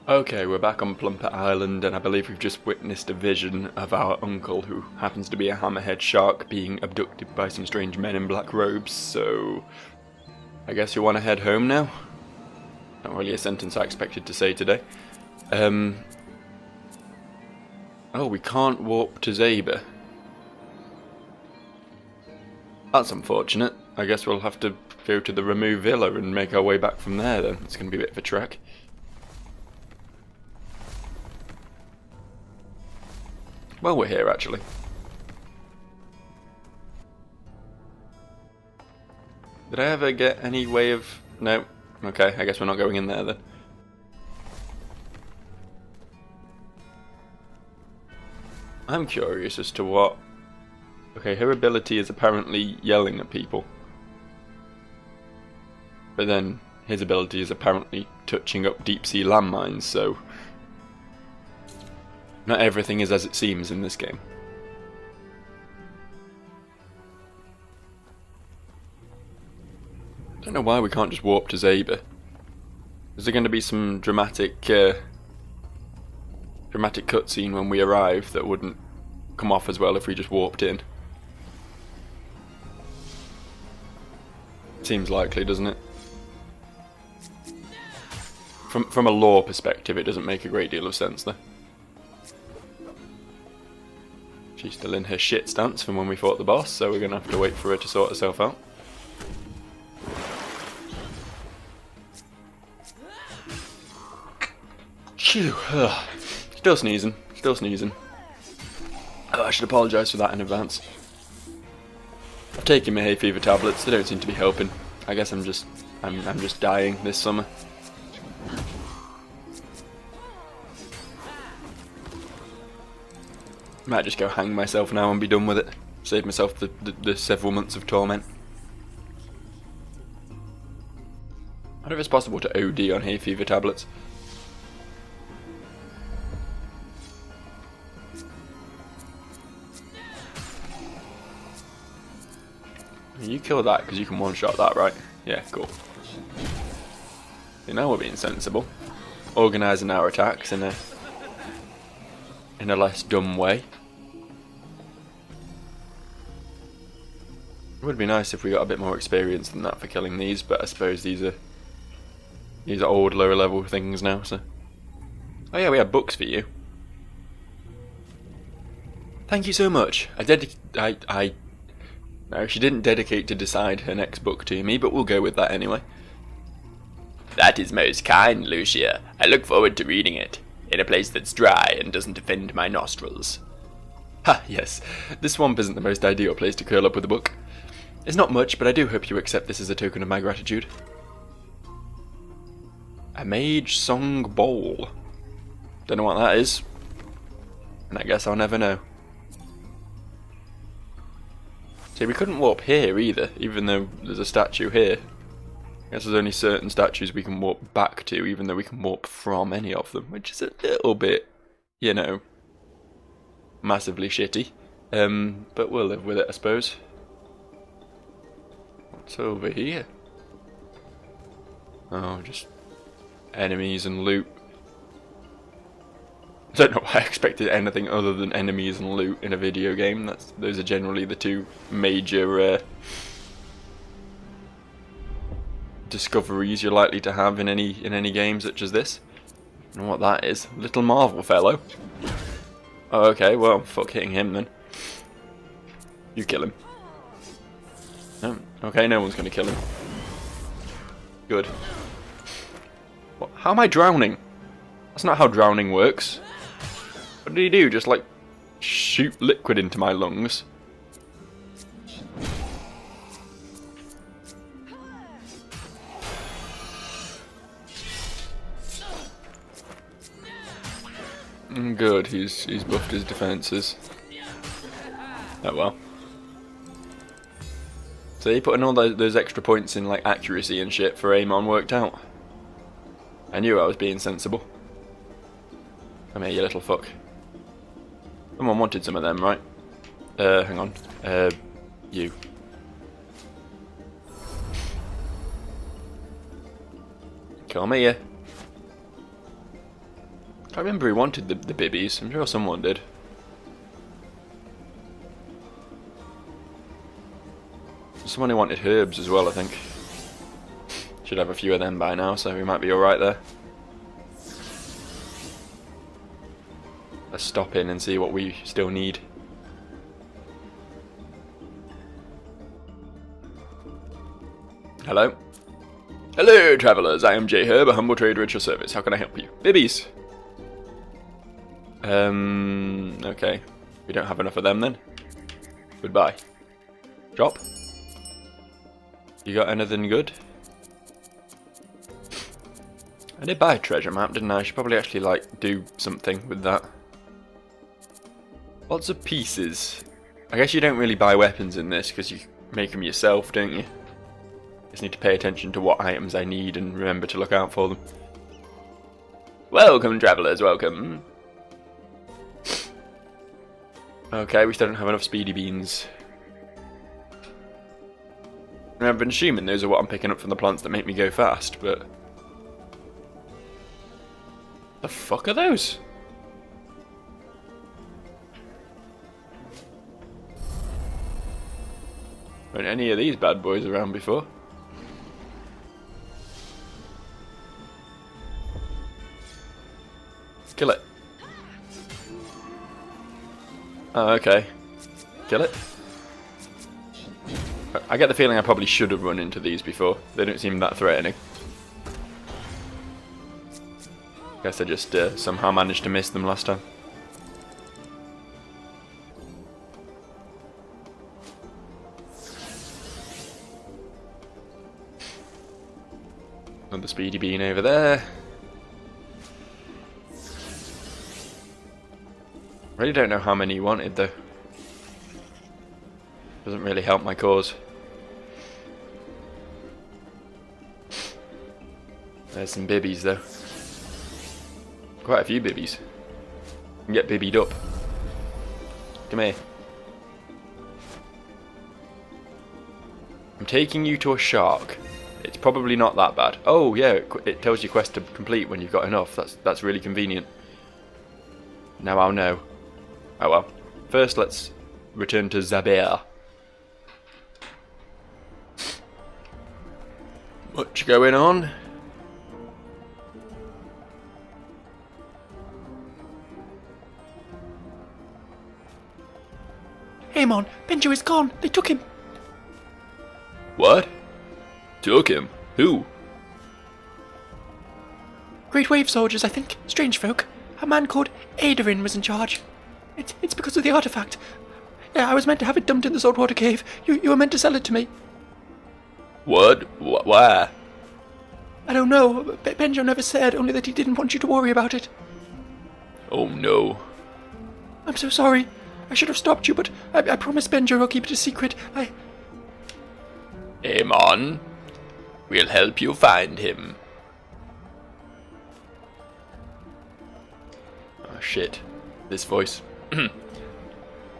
Okay, we're back on Plumpet Island, and I believe we've just witnessed a vision of our uncle, who happens to be a hammerhead shark, being abducted by some strange men in black robes, so I guess you want to head home now? Not really a sentence I expected to say today. Oh, we can't warp to Zaber. That's unfortunate. I guess we'll have to go to the Remove Villa and make our way back from there then. It's going to be a bit of a trek. Well, we're here actually. Did I ever get any way of... No. Okay, I guess we're not going in there then. I'm curious as to what... Okay, her ability is apparently yelling at people. But then his ability is apparently touching up deep sea landmines, so... Not everything is as it seems in this game. Don't know why we can't just warp to Zaber. Is there going to be some dramatic cutscene when we arrive that wouldn't come off as well if we just warped in? Seems likely, doesn't it? From a lore perspective, it doesn't make a great deal of sense, though. She's still in her shit stance from when we fought the boss, so we're going to have to wait for her to sort herself out. Phew. Still sneezing. Still sneezing. Oh, I should apologise for that in advance. I've taken my hay fever tablets. They don't seem to be helping. I guess I'm just dying this summer. Might just go hang myself now and be done with it. Save myself the several months of torment. I wonder if it's possible to OD on hay fever tablets. You kill that because you can one-shot that, right? Yeah, cool. You know we're being sensible. Organising our attacks in a less dumb way. It would be nice if we got a bit more experience than that for killing these, but I suppose these are old lower level things now, so. Oh yeah, we have books for you. Thank you so much. No, she didn't dedicate to decide her next book to me, but we'll go with that anyway. That is most kind, Lucia. I look forward to reading it, in a place that's dry and doesn't offend my nostrils. Ha, yes. This swamp isn't the most ideal place to curl up with a book. It's not much, but I do hope you accept this as a token of my gratitude. A Mage Song Bowl. Don't know what that is. And I guess I'll never know. See, we couldn't warp here either, even though there's a statue here. I guess there's only certain statues we can warp back to, even though we can warp from any of them, which is a little bit, you know, massively shitty. But we'll live with it, I suppose. What's over here? Oh, just enemies and loot. I don't know why I expected anything other than enemies and loot in a video game. Those are generally the two major discoveries you're likely to have in any game such as this. I don't know what that is. Little Marvel fellow. Oh, okay, well, fuck hitting him then. You kill him. No, okay, no one's gonna kill him. Good. What? How am I drowning? That's not how drowning works. What did he do? Just like shoot liquid into my lungs? Good, he's buffed his defences. Oh well. So he putting all those extra points in like accuracy and shit for Amon worked out. I knew I was being sensible. Come here, you little fuck. Someone wanted some of them, right? Hang on. You. Come here. I remember he wanted the bibbies. I'm sure someone did. Someone who wanted herbs as well, I think. Should have a few of them by now, so we might be alright there. Let's stop in and see what we still need. Hello. Hello, travellers. I am J Herb, a humble trader at your service. How can I help you? Bibbies. Okay. We don't have enough of them then. Goodbye. Drop. You got anything good? I did buy a treasure map, didn't I? I should probably actually, like, do something with that. Lots of pieces. I guess you don't really buy weapons in this because you make them yourself, don't you? Just need to pay attention to what items I need and remember to look out for them. Welcome, travellers, welcome. Okay, we still don't have enough speedy beans. I've been assuming those are what I'm picking up from the plants that make me go fast, but... the fuck are those? Weren't any of these bad boys around before? Kill it. Oh, okay. Kill it. I get the feeling I probably should have run into these before. They don't seem that threatening. Guess I just somehow managed to miss them last time. Another speedy bean over there. Really don't know how many you wanted though. Doesn't really help my cause. There's some bibbies though. Quite a few bibbies. You can get bibbied up. Come here. I'm taking you to a shark. It's probably not that bad. Oh yeah, it tells you quest to complete when you've got enough. That's really convenient. Now I'll know. Oh well. First let's return to Zabir. Much going on. Hey Mon, Benjo is gone. They took him. What? Took him? Who? Great Wave soldiers, I think. Strange folk. A man called Aderin was in charge. It's because of the artifact. Yeah, I was meant to have it dumped in the saltwater cave. You were meant to sell it to me. What? Where? I don't know. Benjo never said, only that he didn't want you to worry about it. Oh no. I'm so sorry. I should have stopped you, but I promised Benjo I'll keep it a secret. Amon, we'll help you find him. Oh shit. This voice.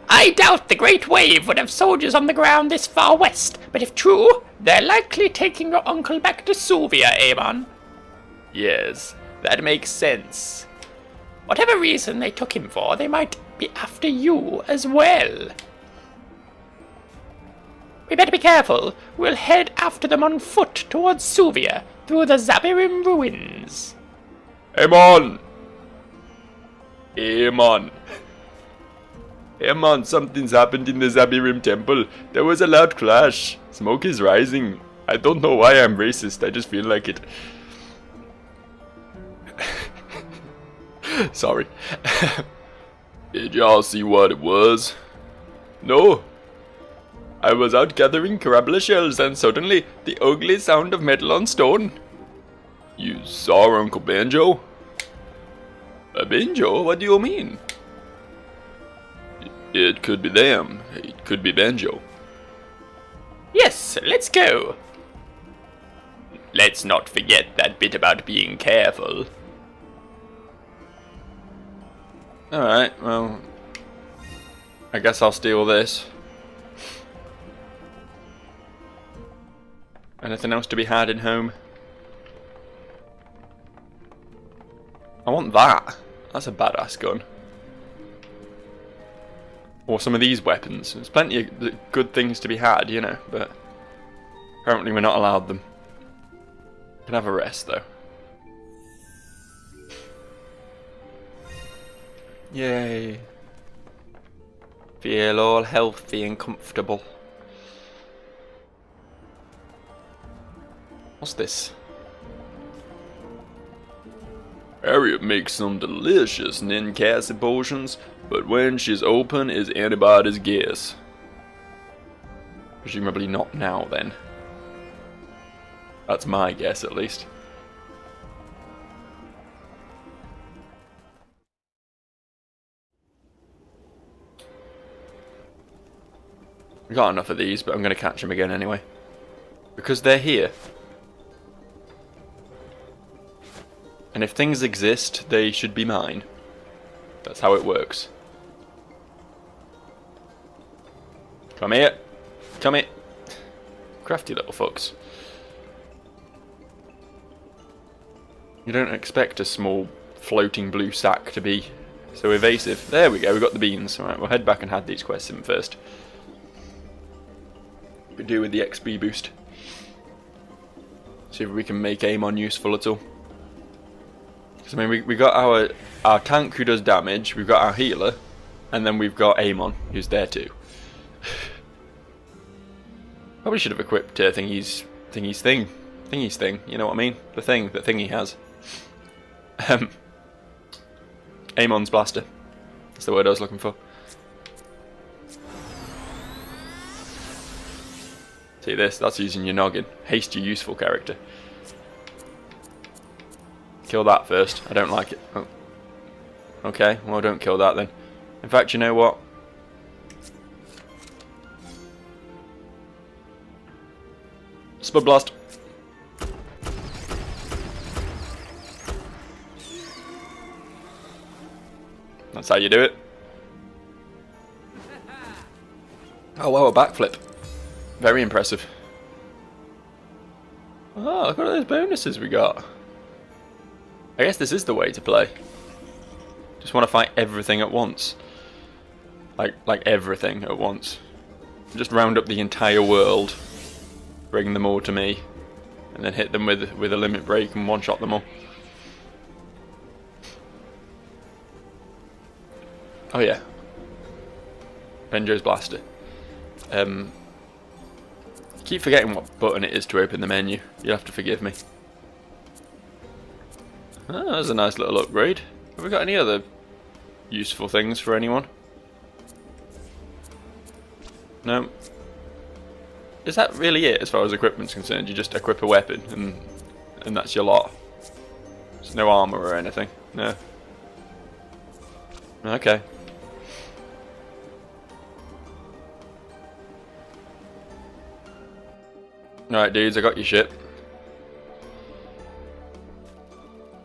I doubt the Great Wave would have soldiers on the ground this far west, but if true, they're likely taking your uncle back to Suvia, Amon. Yes, that makes sense. Whatever reason they took him for, they might be after you as well. We better be careful. We'll head after them on foot towards Suvia, through the Zabirim ruins. Amon! Amon! Amon, something's happened in the Zabirim temple. There was a loud clash. Smoke is rising. I don't know why I'm racist, I just feel like it. Sorry. Did y'all see what it was? No. I was out gathering Karabla shells and suddenly the ugly sound of metal on stone. You saw Uncle Banjo? A Banjo? What do you mean? It could be them. It could be Banjo. Yes, let's go. Let's not forget that bit about being careful. Alright, well, I guess I'll steal this. Anything else to be had in home? I want that. That's a badass gun. Or some of these weapons. There's plenty of good things to be had, you know, but apparently we're not allowed them. Can have a rest, though. Yay. Feel all healthy and comfortable. What's this? Harriet makes some delicious Ninkasi potions, but when she's open is anybody's guess. Presumably not now, then. That's my guess, at least. We got enough of these, but I'm going to catch them again anyway. Because they're here. And if things exist, they should be mine. That's how it works. Come here. Come here. Crafty little fucks. You don't expect a small floating blue sack to be so evasive. There we go, we got the beans. Alright, we'll head back and have these quests in first. We do with the XP boost. See if we can make Amon useful at all. Because I mean, we got our tank who does damage, we've got our healer, and then we've got Amon who's there too. Probably should have equipped Thingy's thing. You know what I mean? The thing that Thingy has. Amon's blaster. That's the word I was looking for. See this? That's using your noggin. Haste your useful character. Kill that first. I don't like it. Oh. Okay, well don't kill that then. In fact, you know what? Spud blast. That's how you do it. Oh wow, a backflip. Very impressive. Oh, look at all those bonuses we got. I guess this is the way to play. Just want to fight everything at once. Like everything at once. Just round up the entire world. Bring them all to me. And then hit them with a limit break and one-shot them all. Oh yeah. Benjo's blaster. Keep forgetting what button it is to open the menu. You'll have to forgive me. Oh, that's a nice little upgrade. Have we got any other useful things for anyone? No. Is that really it as far as equipment's concerned? You just equip a weapon and that's your lot? There's no armor or anything? No. Okay. Alright dudes, I got your shit.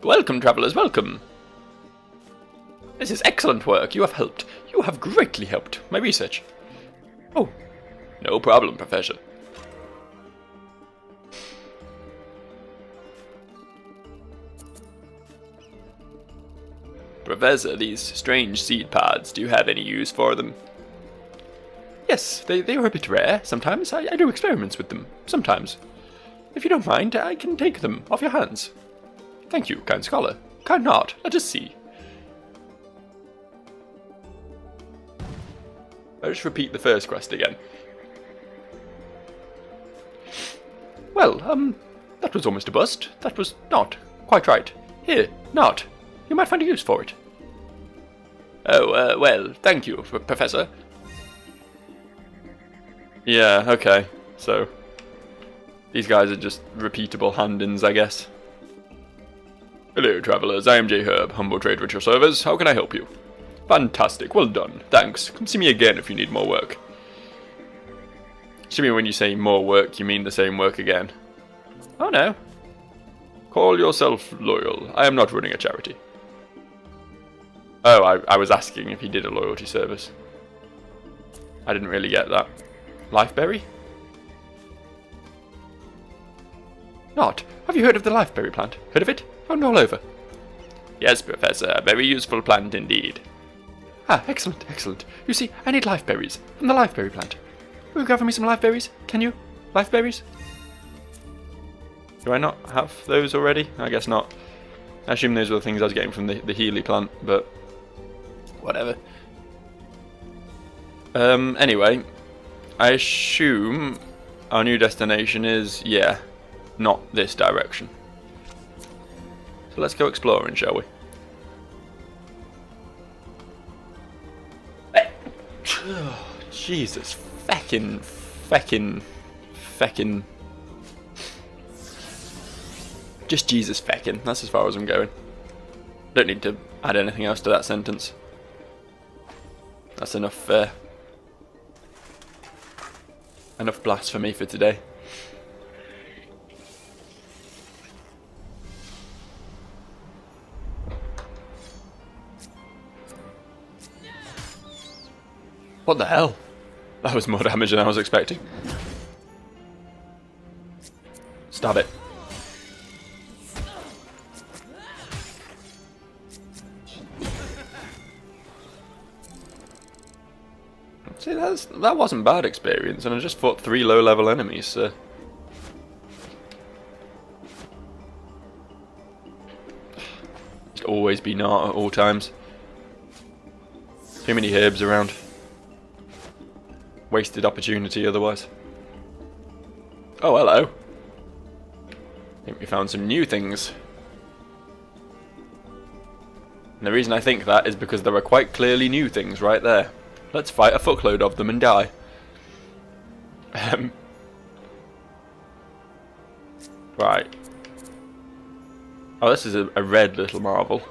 Welcome, travellers, welcome. This is excellent work. You have helped. You have greatly helped my research. Oh, no problem, Professor. Professor, these strange seed pods, do you have any use for them? Yes, they are a bit rare sometimes. I do experiments with them, sometimes. If you don't mind, I can take them off your hands. Thank you, kind scholar. Kind not, let us see. I'll just repeat the first quest again. Well, that was almost a bust. That was not quite right. Here, not. You might find a use for it. Oh, well, thank you, Professor. Yeah, okay. So, these guys are just repeatable hand-ins, I guess. Hello, travellers. I am J. Herb, humble trader at your service. How can I help you? Fantastic. Well done. Thanks. Come see me again if you need more work. Assuming when you say more work, you mean the same work again. Oh, no. Call yourself loyal. I am not running a charity. Oh, I was asking if he did a loyalty service. I didn't really get that. Lifeberry? Not. Have you heard of the lifeberry plant? Heard of it? Found all over. Yes, Professor, a very useful plant indeed. Ah, excellent, excellent. You see, I need life berries from the life berry plant. Will you gather me some life berries? Can you? Life berries? Do I not have those already? I guess not. I assume those were the things I was getting from the Healy plant, but whatever. Anyway, I assume our new destination is, yeah, not this direction. So let's go exploring, shall we? Jesus, feckin'. Just Jesus feckin'. That's as far as I'm going. Don't need to add anything else to that sentence. That's enough. Enough blasphemy for today. What the hell? That was more damage than I was expecting. Stab it. See, that wasn't bad experience, and I just fought 3 low-level enemies, so... Just always be Nart at all times. Too many herbs around. Wasted opportunity otherwise. Oh, hello. I think we found some new things. And the reason I think that is because there are quite clearly new things right there. Let's fight a fuckload of them and die. Right. Oh, this is a red little marvel.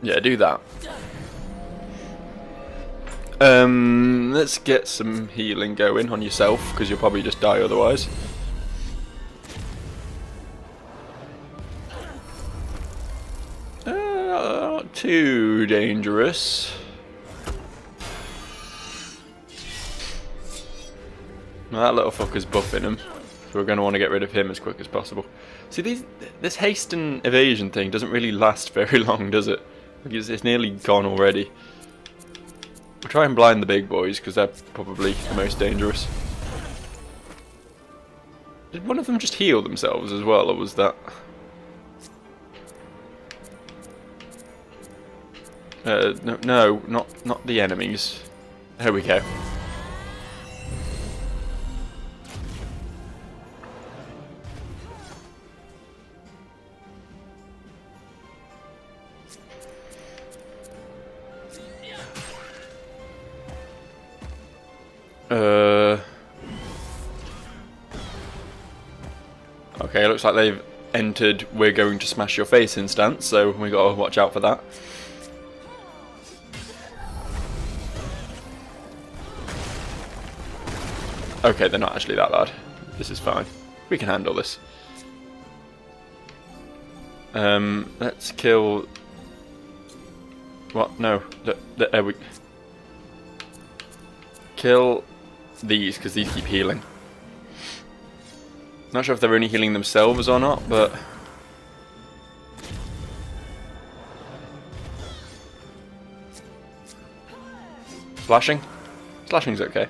Yeah, do that. Let's get some healing going on yourself, because you'll probably just die otherwise. Not too dangerous. Now that little fucker's buffing him, so we're going to want to get rid of him as quick as possible. See, this haste and evasion thing doesn't really last very long, does it? It's nearly gone already. We'll try and blind the big boys, because they're probably the most dangerous. Did one of them just heal themselves as well, or was that... no, not the enemies. There we go. Okay, looks like they've entered "we're going to smash your face" instance, so we gotta watch out for that. Okay, they're not actually that bad. This is fine. We can handle this. Let's kill... What? No. We... Kill these, because these keep healing. Not sure if they're only healing themselves or not, but... Slashing? Slashing's okay.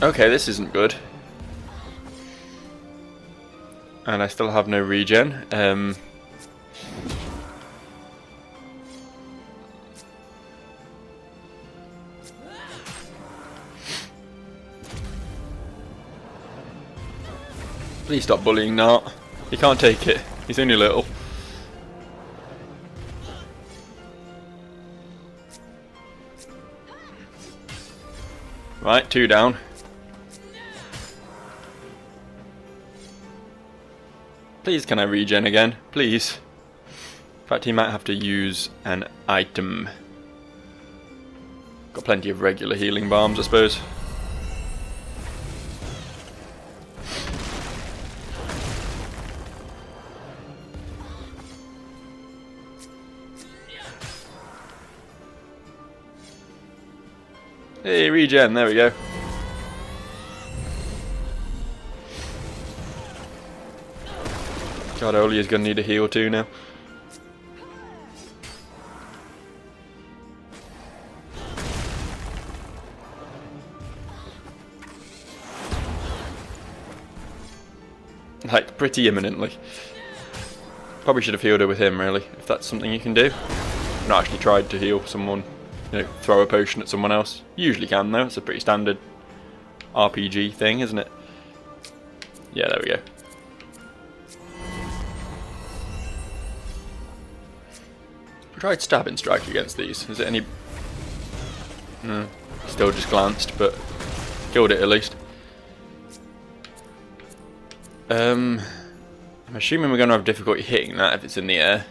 Okay, this isn't good. And I still have no regen. Please stop bullying Nart. He can't take it. He's only little. Right, 2 down. Please, can I regen again? Please. In fact, he might have to use an item. Got plenty of regular healing bombs, I suppose. Hey, regen, there we go. God, Olia's gonna need a heal too now. Like, pretty imminently. Probably should have healed her with him, really, if that's something you can do. I've not actually tried to heal someone, you know, throw a potion at someone else. Usually can, though. It's a pretty standard RPG thing, isn't it? Yeah, there we go. I tried stabbing strike against these. Is it any... No. Still just glanced, but killed it at least. I'm assuming we're going to have difficulty hitting that if it's in the air.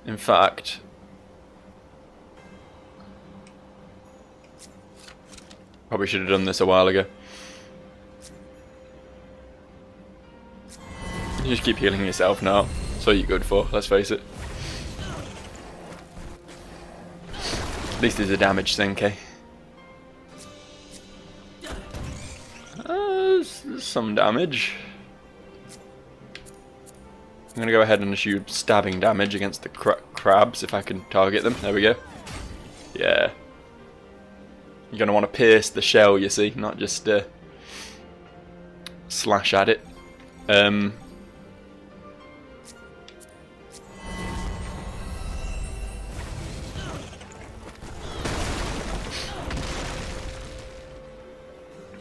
In fact... Probably should have done this a while ago. You just keep healing yourself now. That's all you're good for, let's face it. At least there's a damage sink, eh? There's some damage. I'm going to go ahead and issue stabbing damage against the crabs if I can target them. There we go. Yeah. You're going to want to pierce the shell, you see, not just slash at it.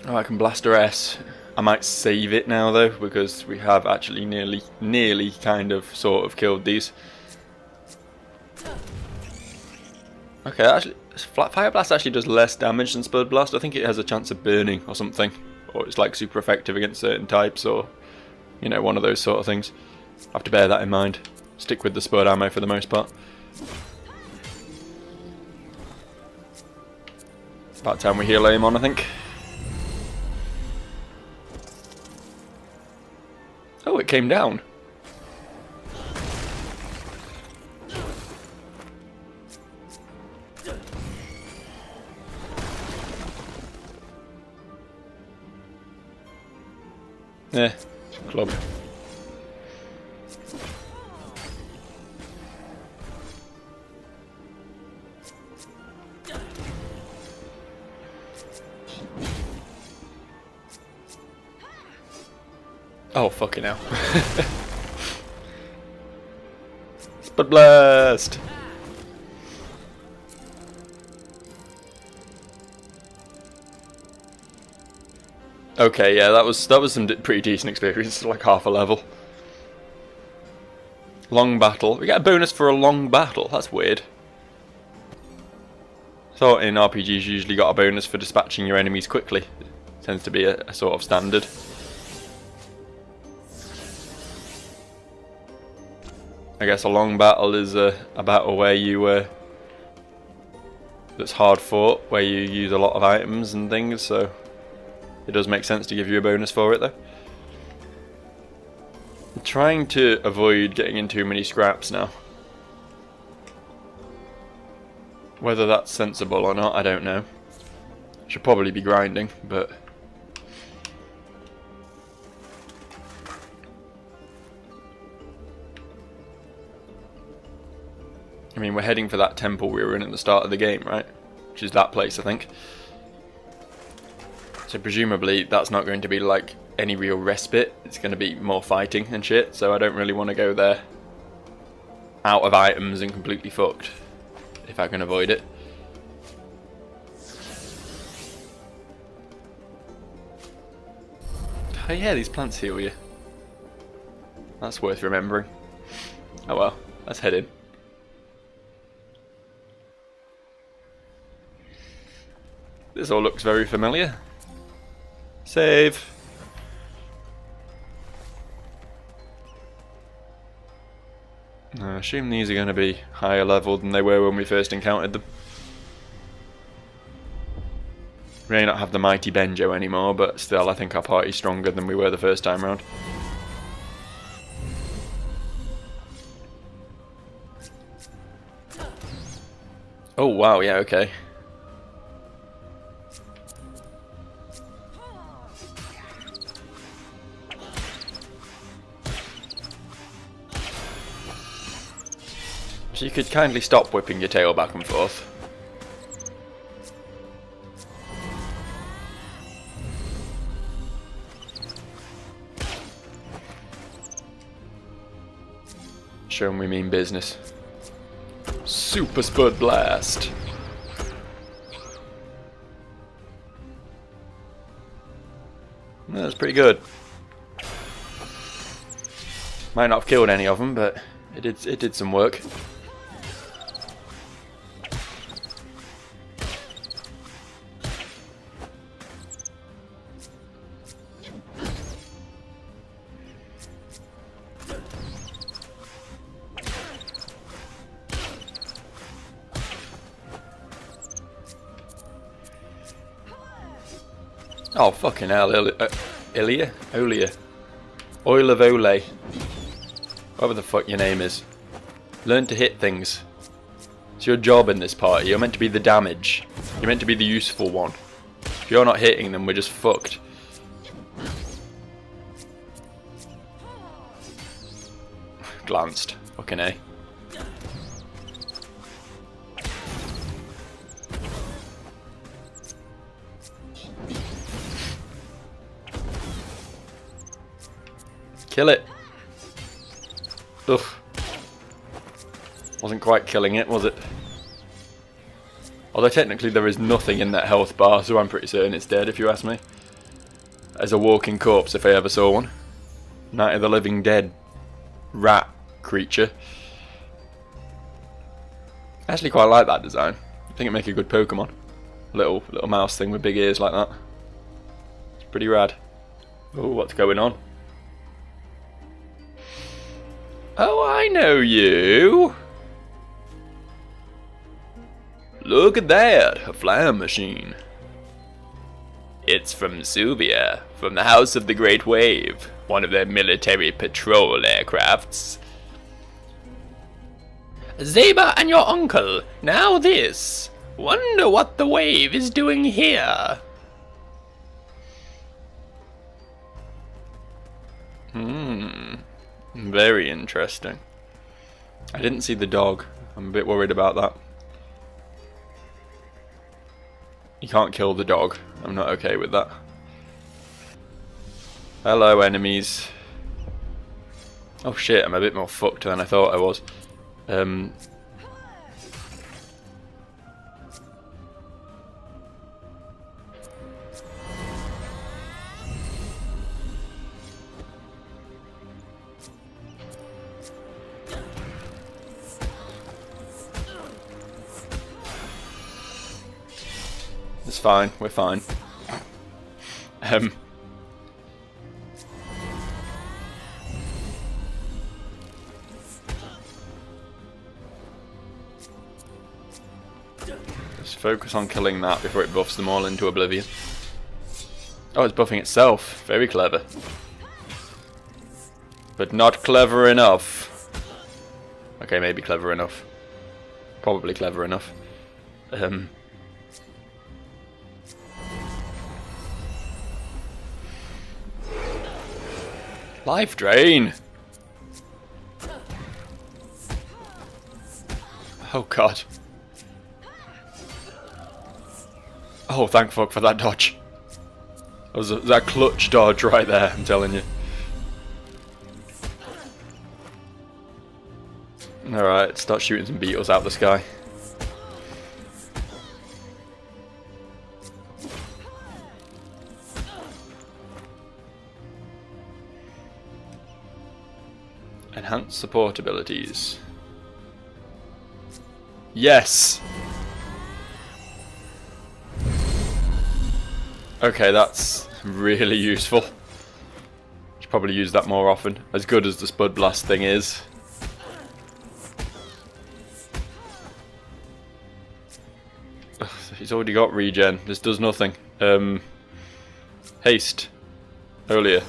Oh, I can blast her S. I might save it now though, because we have actually nearly kind of sort of killed these. Okay, actually, Fire Blast actually does less damage than Spud Blast. I think it has a chance of burning or something, or it's like super effective against certain types, or you know, one of those sort of things. I have to bear that in mind. Stick with the Spud ammo for the most part. About time we heal aim on, I think. Oh, it came down. Yeah, club. Oh, fucking hell. Spud Blast! Okay, yeah, that was some pretty decent experience, like half a level. Long battle. We get a bonus for a long battle. That's weird. Thought in RPGs you usually got a bonus for dispatching your enemies quickly. It tends to be a sort of standard. I guess a long battle is a battle where you that's hard fought, where you use a lot of items and things, so it does make sense to give you a bonus for it though. I'm trying to avoid getting in too many scraps now. Whether that's sensible or not, I don't know. Should probably be grinding, but I mean, we're heading for that temple we were in at the start of the game, right? Which is that place, I think. So presumably that's not going to be like any real respite. It's going to be more fighting and shit, so I don't really want to go there out of items and completely fucked, if I can avoid it. Oh yeah, these plants heal you. That's worth remembering. Oh well, let's head in. This all looks very familiar. Save. I assume these are going to be higher level than they were when we first encountered them. We may not have the mighty Benjo anymore, but still I think our party's stronger than we were the first time round. Oh wow, yeah, okay. So you could kindly stop whipping your tail back and forth. Show 'em we mean business. Super Spud Blast. That's pretty good. Might not have killed any of them, but it did some work. Oh, fucking hell, Olia? Oil of Ole. Whatever the fuck your name is. Learn to hit things. It's your job in this party. You're meant to be the damage. You're meant to be the useful one. If you're not hitting them, we're just fucked. Glanced. Fucking A. Kill it. Ugh. Wasn't quite killing it, was it? Although technically there is nothing in that health bar, so I'm pretty certain it's dead if you ask me. As a walking corpse if I ever saw one. Night of the Living Dead rat creature. I actually quite like that design. I think it'd make a good Pokemon. Little mouse thing with big ears like that. It's pretty rad. Oh, what's going on? Oh, I know you! Look at that, a flying machine. It's from Suvia, from the House of the Great Wave, one of their military patrol aircrafts. Zeba and your uncle, now this. Wonder what the wave is doing here. Very interesting. I didn't see the dog. I'm a bit worried about that. You can't kill the dog. I'm not okay with that. Hello, enemies. Oh shit, I'm a bit more fucked than I thought I was. It's fine, we're fine. Just focus on killing that before it buffs them all into oblivion. Oh, it's buffing itself. Very clever. But not clever enough. Okay, maybe clever enough. Probably clever enough. Life drain. Oh god. Oh, thank fuck for that dodge. That clutch dodge right there, I'm telling you. Alright, start shooting some beetles out the sky. Enhanced support abilities. Yes! Okay, that's really useful. Should probably use that more often. As good as the Spud Blast thing is. Ugh, he's already got regen. This does nothing. Haste. Earlier.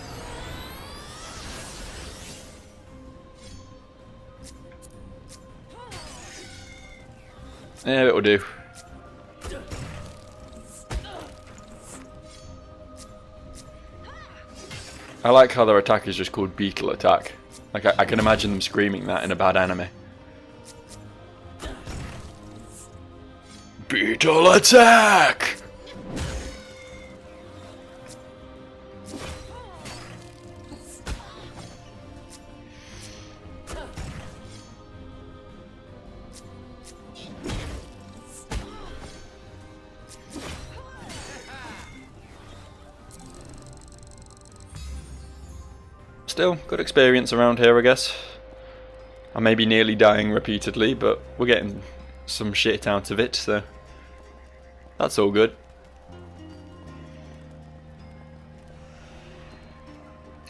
Yeah, it'll do. I like how their attack is just called Beetle Attack. Like I can imagine them screaming that in a bad anime. Beetle attack! Still, good experience around here, I guess. I may be nearly dying repeatedly, but we're getting some shit out of it, so that's all good.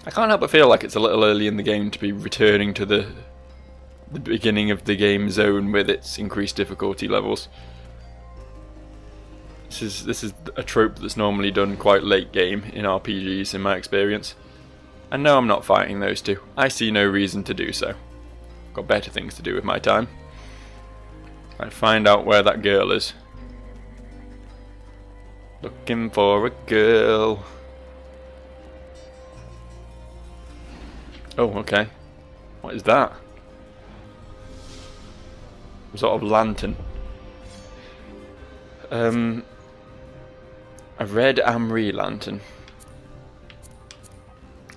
I can't help but feel like it's a little early in the game to be returning to the beginning of the game zone with its increased difficulty levels. This is a trope that's normally done quite late game in RPGs, in my experience. And no, I'm not fighting those two. I see no reason to do so. Got better things to do with my time. I'd find out where that girl is. Looking for a girl. Oh, okay. What is that? Some sort of lantern. A red Amri lantern.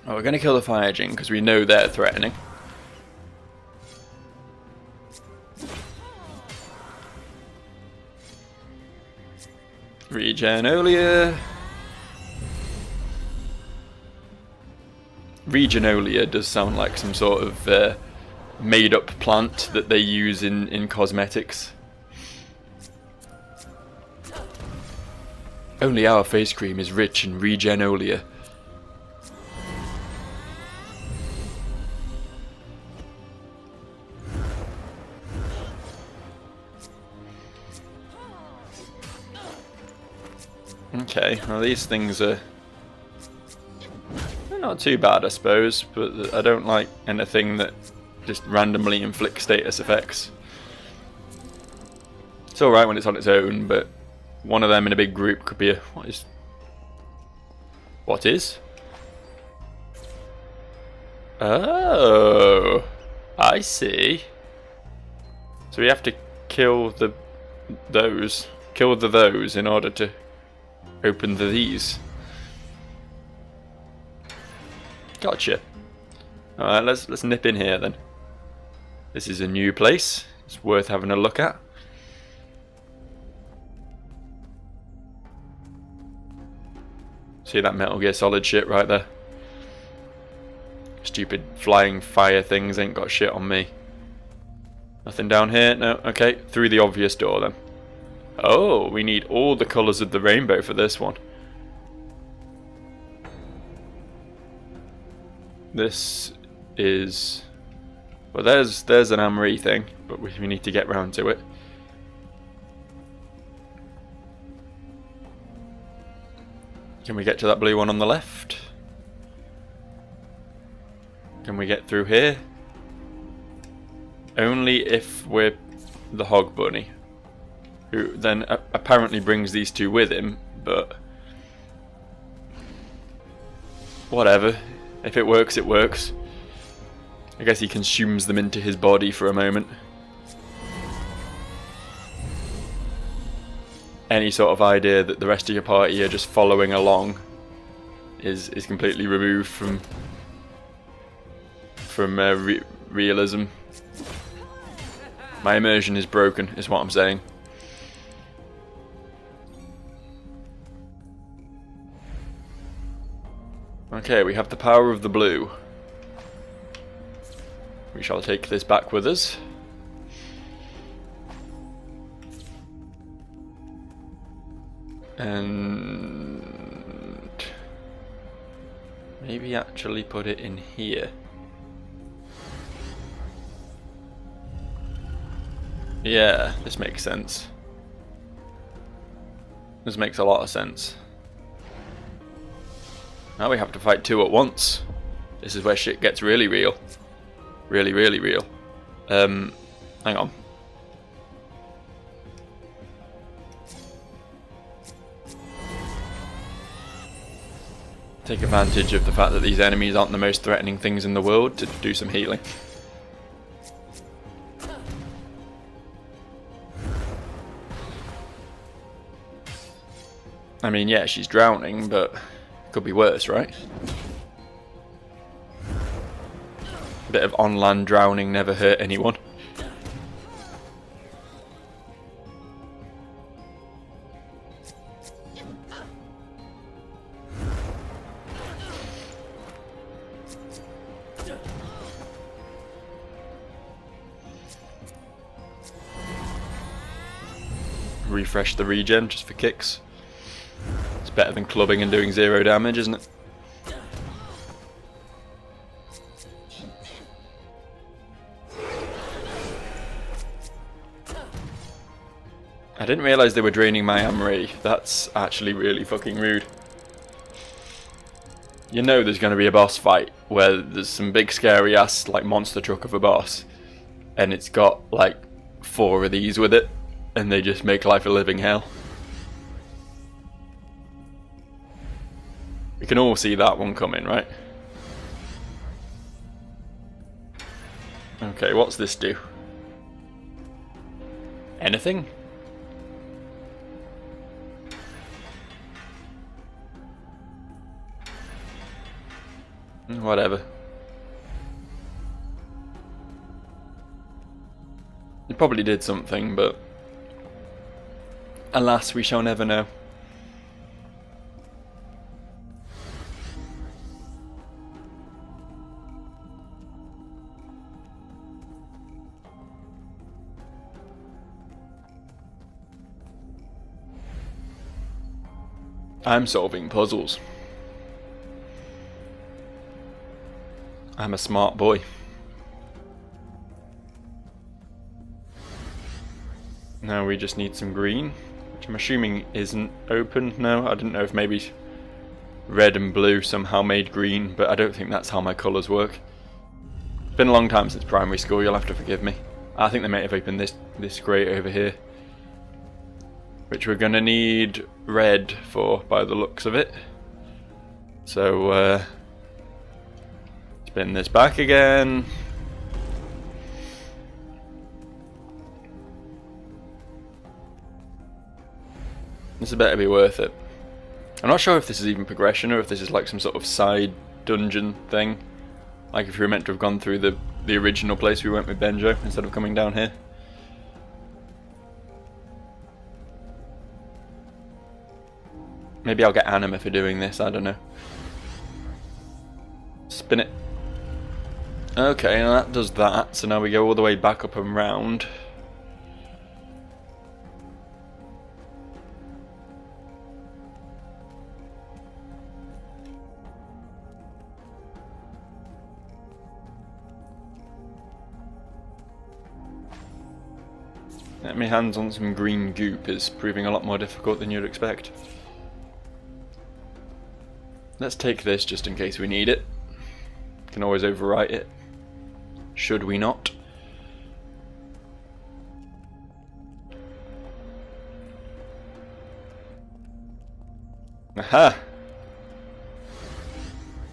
Oh, we're going to kill the fire Jing because we know they're threatening. Regenelia. Regenelia does sound like some sort of made-up plant that they use in cosmetics. Only our face cream is rich in Regenelia. Okay, well these things are they're not too bad I suppose, but I don't like anything that just randomly inflicts status effects. It's alright when it's on its own, but one of them in a big group could be a... What is? Oh, I see. So we have to kill those in order to open these. Gotcha. Alright, let's nip in here then. This is a new place. It's worth having a look at. See that Metal Gear Solid shit right there? Stupid flying fire things ain't got shit on me. Nothing down here? No, okay. Through the obvious door then. Oh, we need all the colours of the rainbow for this one. This is... Well, there's an Amri thing, but we need to get round to it. Can we get to that blue one on the left? Can we get through here? Only if we're the Hog Bunny, who then apparently brings these two with him, but whatever. If it works, it works. I guess he consumes them into his body for a moment. Any sort of idea that the rest of your party are just following along is completely removed from realism. My immersion is broken, is what I'm saying. Okay, we have the power of the blue. We shall take this back with us. And maybe actually put it in here. Yeah, this makes sense. This makes a lot of sense. Now we have to fight two at once. This is where shit gets really real. Really, really real. Hang on. Take advantage of the fact that these enemies aren't the most threatening things in the world to do some healing. I mean, yeah, she's drowning, but it could be worse, right? A bit of on-land drowning never hurt anyone. Refresh the regen just for kicks. It's better than clubbing and doing 0 damage, isn't it? I didn't realise they were draining my Amri. That's actually really fucking rude. You know there's going to be a boss fight where there's some big scary ass like monster truck of a boss and it's got like 4 of these with it and they just make life a living hell. We can all see that one coming, right? Okay, what's this do? Anything? Whatever. It probably did something, but alas, we shall never know. I'm solving puzzles. I'm a smart boy. Now we just need some green, which I'm assuming isn't open. No, I didn't know if maybe red and blue somehow made green, but I don't think that's how my colours work. It's been a long time since primary school, you'll have to forgive me. I think they may have opened this crate over here, which we're going to need red for by the looks of it. So, spin this back again. This better be worth it. I'm not sure if this is even progression or if this is like some sort of side dungeon thing. Like if we were meant to have gone through the original place we went with Benjo instead of coming down here. Maybe I'll get anima for doing this, I don't know. Spin it. Okay, now that does that, so now we go all the way back up and round. Getting my hands on some green goop is proving a lot more difficult than you'd expect. Let's take this just in case we need it. Can always overwrite it. Should we not? Aha!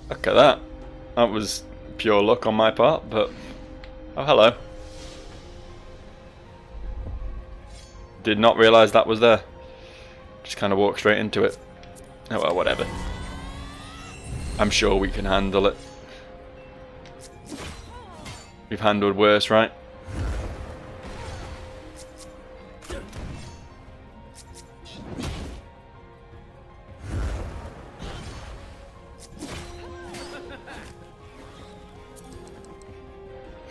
Look at that. That was pure luck on my part, but... Oh, hello. Did not realise that was there. Just kind of walked straight into it. Oh well, whatever. I'm sure we can handle it. We've handled worse, right?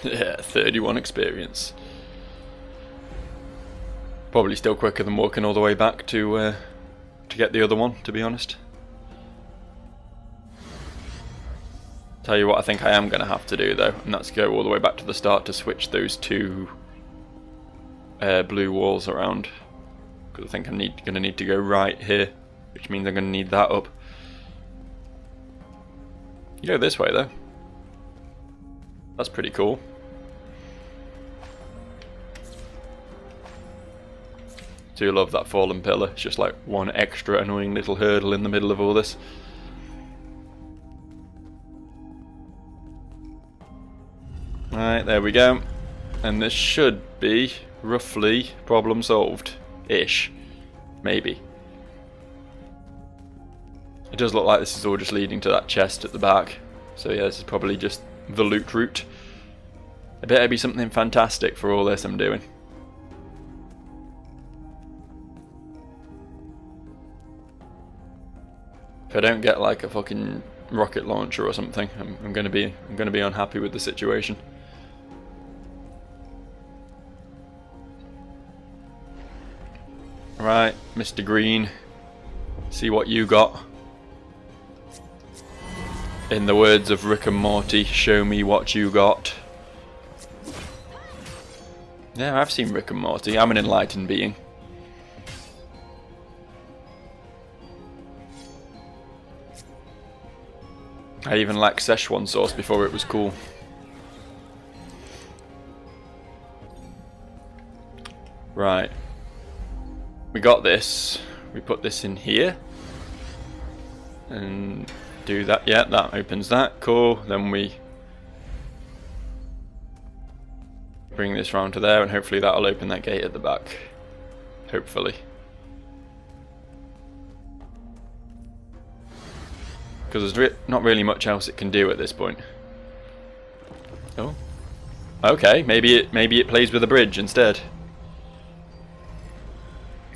Yeah, 31 experience. Probably still quicker than walking all the way back to get the other one, to be honest. Tell you what I think I am going to have to do though, and that's go all the way back to the start to switch those 2 blue walls around. Because I think I'm going to need to go right here, which means I'm going to need that up. You go this way though. That's pretty cool. Do love that fallen pillar. It's just like one extra annoying little hurdle in the middle of all this. Alright, there we go. And this should be roughly problem solved. Ish. Maybe. It does look like this is all just leading to that chest at the back. So yeah, this is probably just the loot route. It better be something fantastic for all this I'm doing. If I don't get like a fucking rocket launcher or something, I'm gonna be unhappy with the situation. Right, Mr. Green, see what you got. In the words of Rick and Morty, show me what you got. Yeah, I've seen Rick and Morty. I'm an enlightened being. I even liked Szechuan sauce before it was cool. Right. We got this. We put this in here. And do that. Yeah, that opens that. Cool. Then we bring this round to there, and hopefully that'll open that gate at the back. Hopefully. Because there's not really much else it can do at this point. Oh. Okay, maybe it plays with a bridge instead.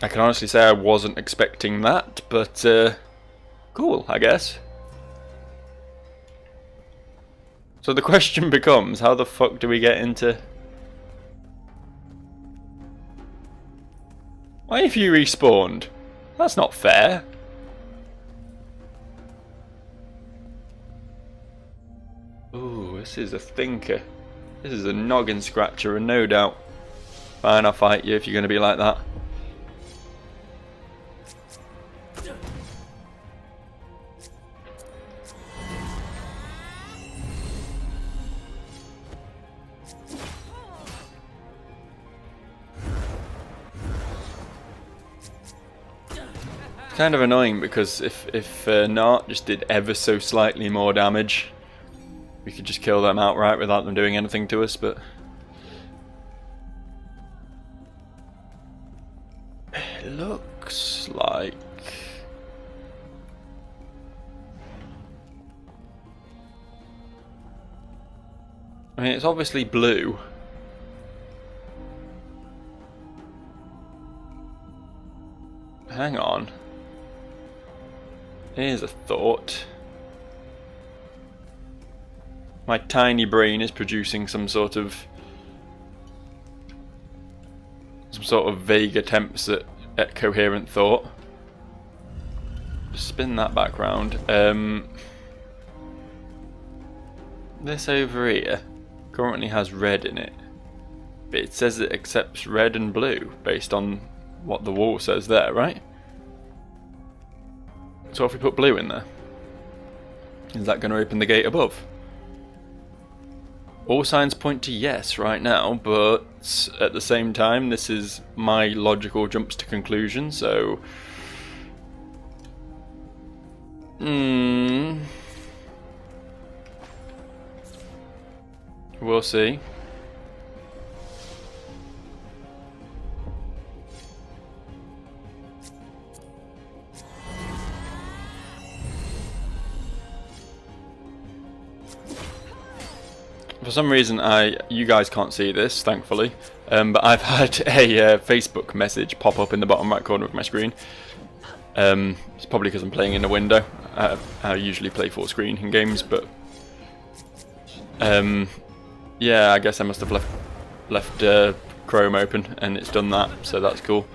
I can honestly say I wasn't expecting that, but cool, I guess. So the question becomes, how the fuck do we get into... Why have you respawned? That's not fair. Ooh, this is a thinker. This is a noggin scratcher, and no doubt. Fine, I'll fight you if you're going to be like that. Kind of annoying because if Nart just did ever so slightly more damage, we could just kill them outright without them doing anything to us, but it looks like I mean, it's obviously blue. Hang on. Here's a thought. My tiny brain is producing some sort of vague attempts at coherent thought. Just spin that back round. This over here currently has red in it, but it says it accepts red and blue based on what the wall says there, right? So if we put blue in there, is that going to open the gate above? All signs point to yes right now, but at the same time, this is my logical jumps to conclusion, so... We'll see. For some reason, you guys can't see this, thankfully, but I've had a Facebook message pop up in the bottom right corner of my screen. It's probably because I'm playing in a window. I usually play full screen in games, but yeah, I guess I must have left Chrome open, and it's done that, so that's cool.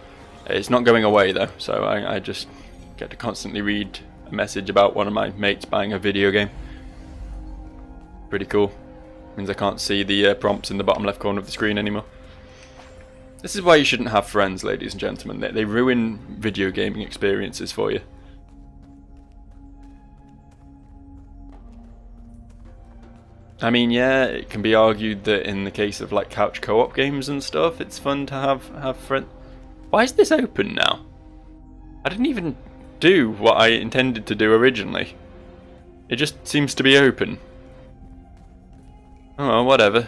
It's not going away though, so I just get to constantly read a message about one of my mates buying a video game. Pretty cool. Means I can't see the prompts in the bottom left corner of the screen anymore. This is why you shouldn't have friends, ladies and gentlemen. They ruin video gaming experiences for you. I mean, yeah, it can be argued that in the case of like couch co-op games and stuff, it's fun to have friends. Why is this open now? I didn't even do what I intended to do originally. It just seems to be open. Oh well, whatever.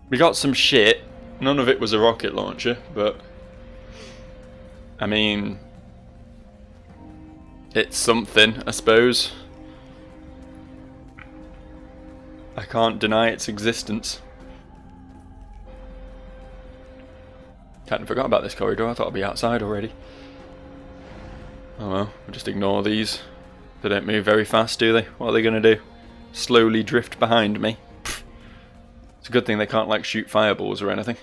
We got some shit. None of it was a rocket launcher, but I mean, it's something, I suppose. I can't deny its existence. Kind of forgot about this corridor. I thought I'd be outside already. Oh well, we'll just ignore these. They don't move very fast, do they? What are they going to do? Slowly drift behind me? Pfft. It's a good thing they can't, like, shoot fireballs or anything.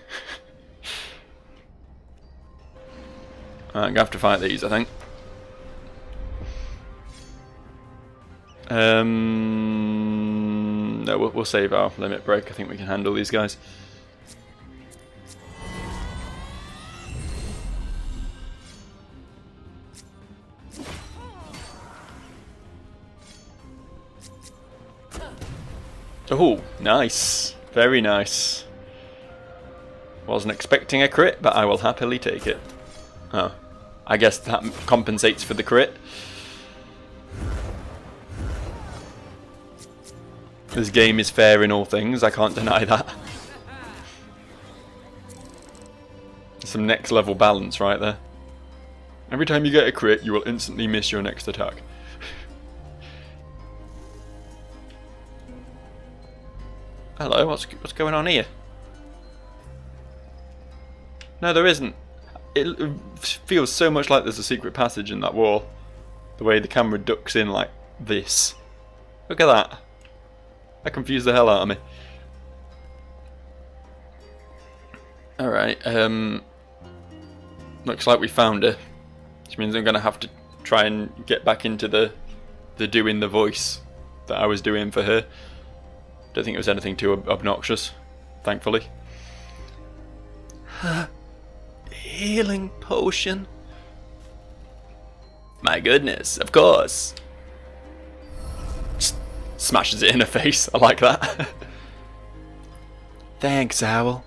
I'm going to have to fight these, I think. No, we'll save our limit break. I think we can handle these guys. Oh, nice. Very nice. Wasn't expecting a crit, but I will happily take it. Oh, I guess that compensates for the crit. This game is fair in all things, I can't deny that. Some next level balance right there. Every time you get a crit, you will instantly miss your next attack. Hello, what's going on here? No, there isn't. It feels so much like there's a secret passage in that wall. The way the camera ducks in like this. Look at that. That confused the hell out of me. Alright, looks like we found her. Which means I'm gonna have to try and get back into the doing the voice that I was doing for her. Don't think it was anything too obnoxious, thankfully. Healing potion. My goodness, of course. Just smashes it in her face. I like that. Thanks, Owl.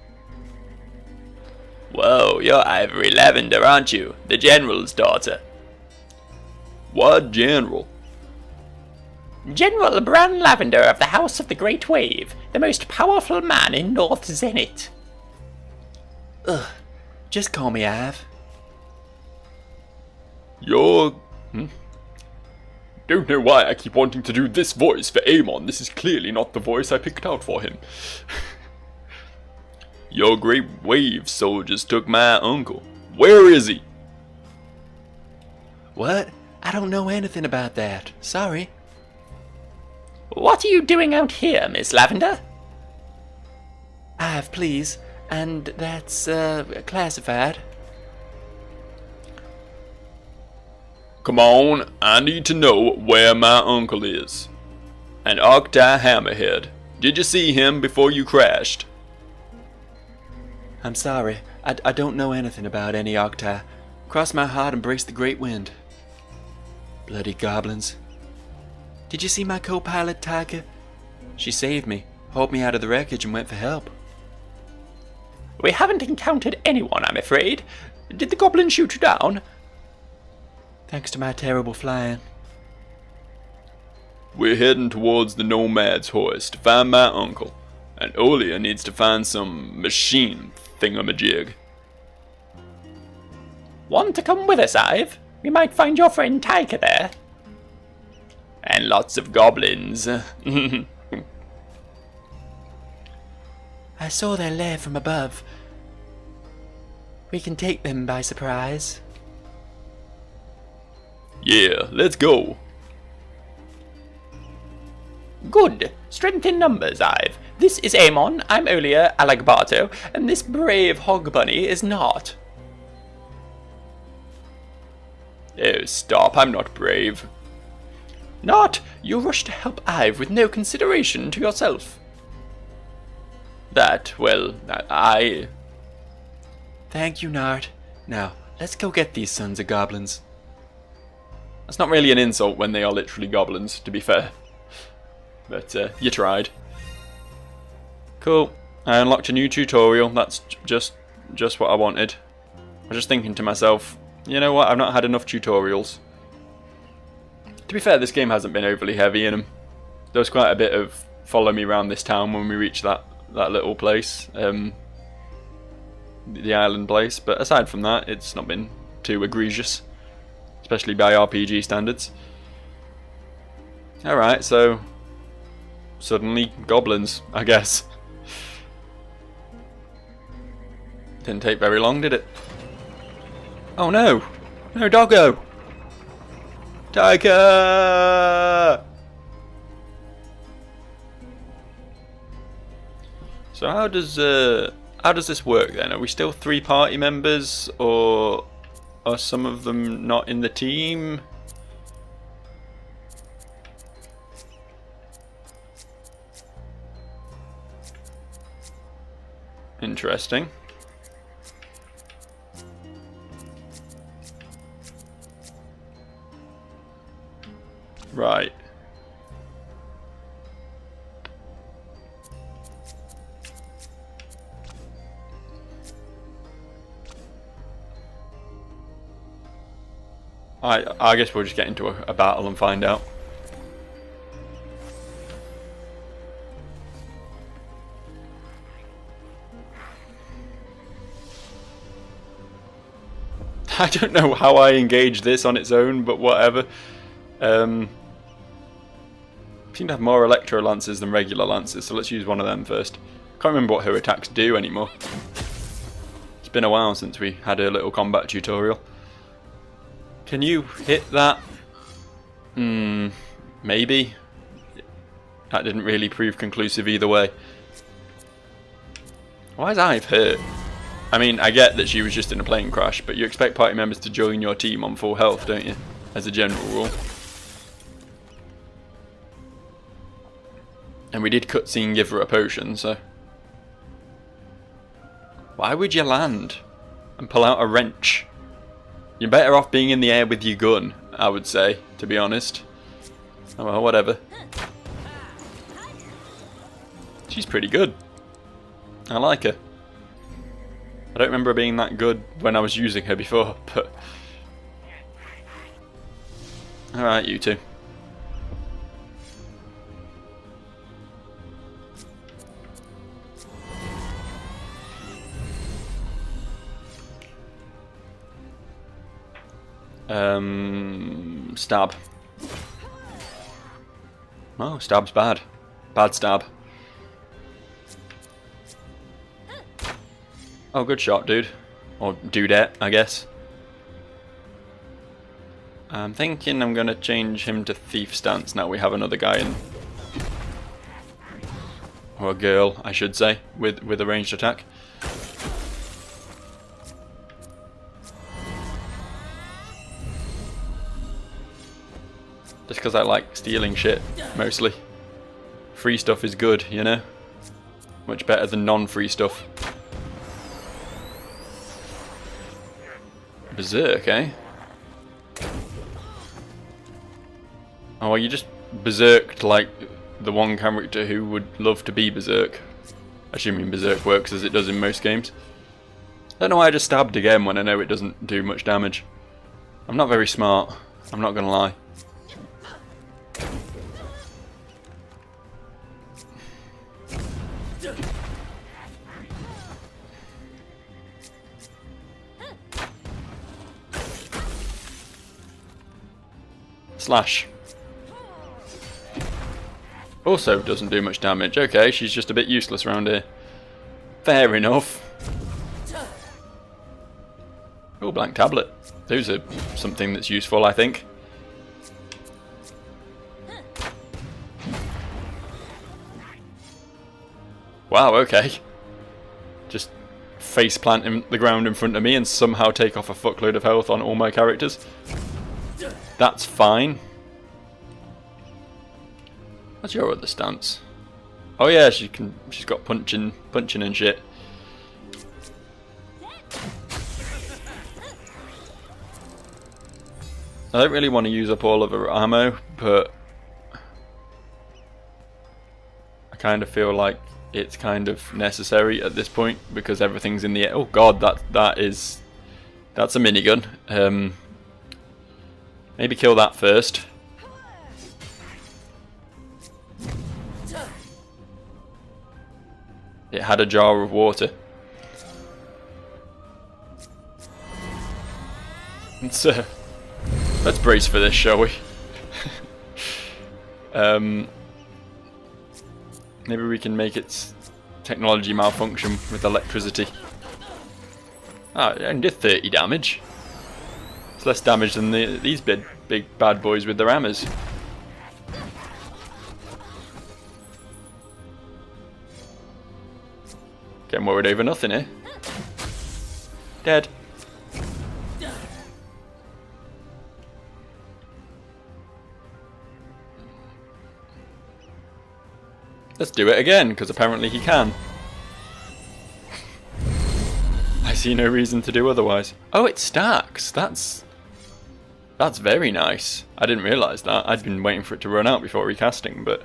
Whoa, you're Ivory Lavender, aren't you? The General's daughter. What General? General Bran Lavender of the House of the Great Wave, the most powerful man in North Zenith. Ugh, just call me Ive. You're... Don't know why I keep wanting to do this voice for Amon. This is clearly not the voice I picked out for him. Your Great Wave soldiers took my uncle. Where is he? What? I don't know anything about that. Sorry. What are you doing out here, Miss Lavender? Ive, please. And that's, classified. Come on, I need to know where my uncle is. And Octai Hammerhead. Did you see him before you crashed? I'm sorry. I don't know anything about any Octai. Cross my heart and brace the great wind. Bloody goblins. Did you see my co-pilot, Tiger? She saved me, hauled me out of the wreckage and went for help. We haven't encountered anyone, I'm afraid. Did the goblin shoot you down? Thanks to my terrible flying. We're heading towards the Nomad's Hoist to find my uncle. And Olia needs to find some machine thingamajig. Want to come with us, Ive? We might find your friend Tiger there. And lots of goblins. I saw their lair from above. We can take them by surprise. Yeah, let's go. Good. Strength in numbers, Ive. This is Amon, I'm Olia Alagbato, and this brave hog bunny is not. Oh, stop, I'm not brave. Not? You rush to help Ive with no consideration to yourself. That, well, I... Thank you, Nart. Now, let's go get these sons of goblins. That's not really an insult when they are literally goblins, to be fair. But, you tried. Cool. I unlocked a new tutorial. That's just what I wanted. I was just thinking to myself, you know what, I've not had enough tutorials. To be fair, this game hasn't been overly heavy in them. There was quite a bit of follow me around this town when we reached that little place. The island place. But aside from that, it's not been too egregious, especially by RPG standards. Alright, so suddenly goblins, I guess. Didn't take very long, did it? Oh no! No, doggo! Tiger! So how does this work then? Are we still 3 party members, or are some of them not in the team? Interesting. Right. I guess we'll just get into a battle and find out. I don't know how I engage this on its own, but whatever. Seem to have more electro lances than regular lances, so let's use one of them first. Can't remember what her attacks do anymore. It's been a while since we had a little combat tutorial. Can you hit that? Maybe. That didn't really prove conclusive either way. Why is Ive hurt? I mean, I get that she was just in a plane crash, but you expect party members to join your team on full health, don't you? As a general rule. And we did cutscene give her a potion, so... Why would you land and pull out a wrench? You're better off being in the air with your gun, I would say, to be honest. Oh well, whatever. She's pretty good. I like her. I don't remember her being that good when I was using her before, but... Alright, you two. Stab. Oh, stab's bad. Bad stab. Oh, good shot, dude. Or dudette, I guess. I'm thinking I'm gonna change him to thief stance now we have another guy in. Or a girl, I should say, with a ranged attack. Just because I like stealing shit, mostly. Free stuff is good, you know? Much better than non-free stuff. Berserk, eh? Oh, well, you just berserked like the one character who would love to be berserk. Assuming berserk works as it does in most games. I don't know why I just stabbed again when I know it doesn't do much damage. I'm not very smart, I'm not gonna lie. Slash. Also doesn't do much damage. Okay, she's just a bit useless around here. Fair enough. Oh, blank tablet. Those are something that's useful, I think. Wow, okay. Just face plant in the ground in front of me and somehow take off a fuckload of health on all my characters. That's fine. What's your other stance? Oh yeah, she's got punching and shit. I don't really want to use up all of her ammo, but I kind of feel like it's kind of necessary at this point because everything's in the air. Oh god, that's a minigun. Maybe kill that first. It had a jar of water. Let's brace for this, shall we? Maybe we can make its technology malfunction with electricity. Ah, and did 30 damage. It's less damage than these big bad boys with their hammers. Getting worried over nothing here. Dead. Let's do it again, because apparently he can. I see no reason to do otherwise. Oh, it stacks. That's very nice. I didn't realise that. I'd been waiting for it to run out before recasting, but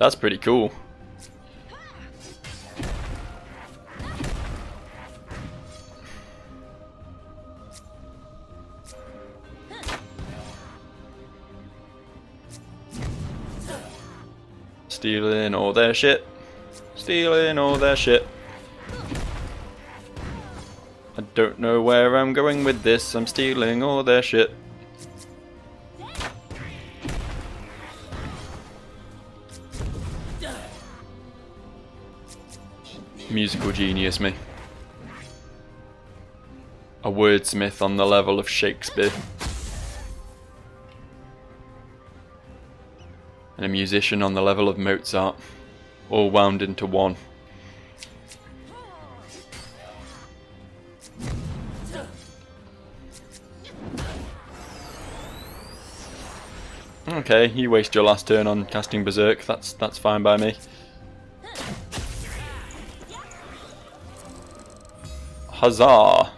that's pretty cool. Stealing all their shit. Stealing all their shit. I don't know where I'm going with this. I'm stealing all their shit. Musical genius, me. A wordsmith on the level of Shakespeare. And a musician on the level of Mozart, all wound into one. Okay, you waste your last turn on casting Berserk. That's fine by me. Huzzah!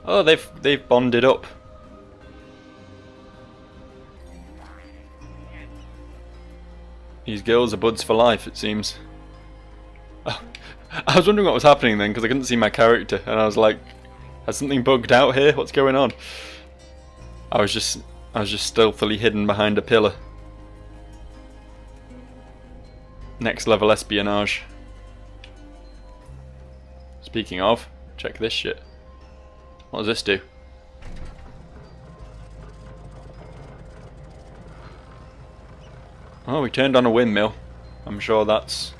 Oh, they've bonded up. These girls are buds for life, it seems. Oh, I was wondering what was happening then, because I couldn't see my character, and I was like, has something bugged out here? What's going on? I was just stealthily hidden behind a pillar. Next level espionage. Speaking of, check this shit. What does this do? Oh, we turned on a windmill. I'm sure that's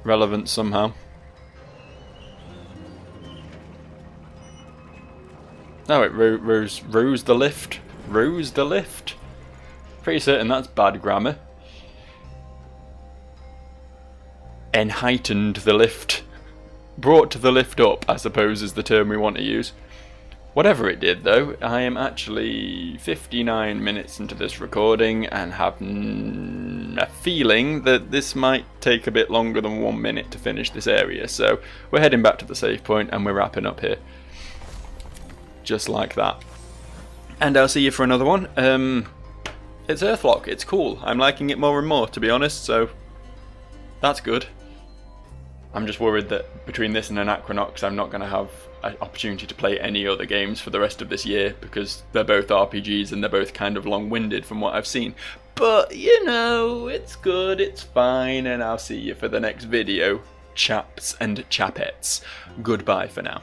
relevant somehow. No, it rose the lift. Rose the lift. Pretty certain that's bad grammar. Enheightened the lift. Brought the lift up, I suppose, is the term we want to use. Whatever it did, though, I am actually 59 minutes into this recording and have a feeling that this might take a bit longer than 1 minute to finish this area. So we're heading back to the save point and we're wrapping up here. Just like that. And I'll see you for another one. It's Earthlock. It's cool. I'm liking it more and more, to be honest, so that's good. I'm just worried that between this and Anachronox, I'm not going to have an opportunity to play any other games for the rest of this year, because they're both RPGs and they're both kind of long-winded from what I've seen. But, you know, it's good, it's fine, and I'll see you for the next video, chaps and chapettes. Goodbye for now.